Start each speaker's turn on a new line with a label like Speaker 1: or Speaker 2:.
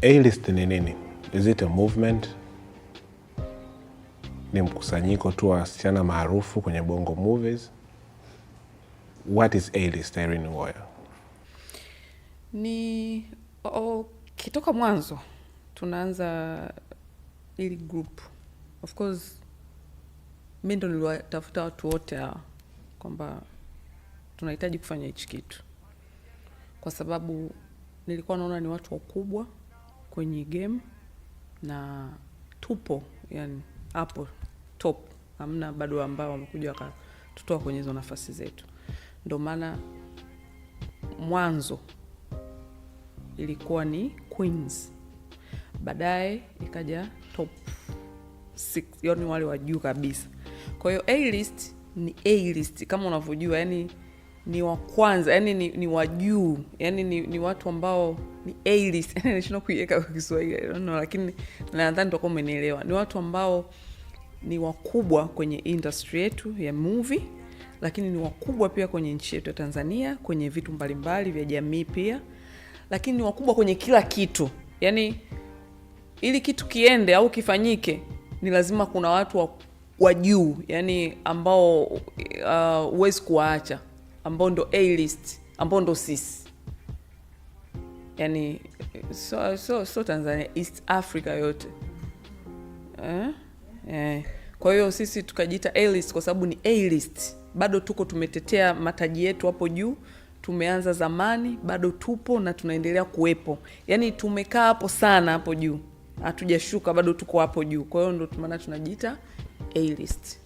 Speaker 1: A-list ni nini? Is it a movement? Ni mkusanyiko tu wa wasichana maarufu kwenye Bongo movies? What is A-list, Irene Uwoya?
Speaker 2: Ni kitoka mwanzo tunaanza ili group. Of course mimi ndo niliwatafuta watu wote kwamba tunahitaji kufanya hichi kitu, kwa sababu nilikuwa naona ni watu wakubwa kwenye game na tupo yani hapo top, hamna bado ambao wamekuja wakatutoa kwenye hizo nafasi zetu. Ndio maana mwanzo ilikuwa ni Queens, baadaye ikaja top 6, yani wale wa juu kabisa. Kwa hiyo A-list ni A-list kama unavyojua, yani ni wa kwanza, yani ni wa juu, yani ni watu ambao ni A-list. Yani nishino kuiweka kwa Kiswahili, I don't know, lakini nadhani ndio kama umenielewa. Ni watu ambao ni wakubwa kwenye industry yetu ya movie, lakini ni wakubwa pia kwenye nchi yetu ya Tanzania, kwenye vitu mbalimbali vya jamii pia, lakini ni wakubwa kwenye kila kitu. Yani ili kitu kiende au kifanyike ni lazima kuna watu wa juu, yani ambao huwezi kuwaacha, ambao ndo A-list, ambao ndo sisi. Yani so Tanzania, East Africa yote. Kwa hiyo sisi tukajiita A-list kwa sababu ni A-list. Bado tuko tumetetea mataji yetu hapo juu. Tumeanza zamani, bado tupo na tunaendelea kuwepo. Yani tumekaa hapo sana hapo juu. Hatujashuka, bado tuko hapo juu. Kwa hiyo ndo maana tunajiita A-list.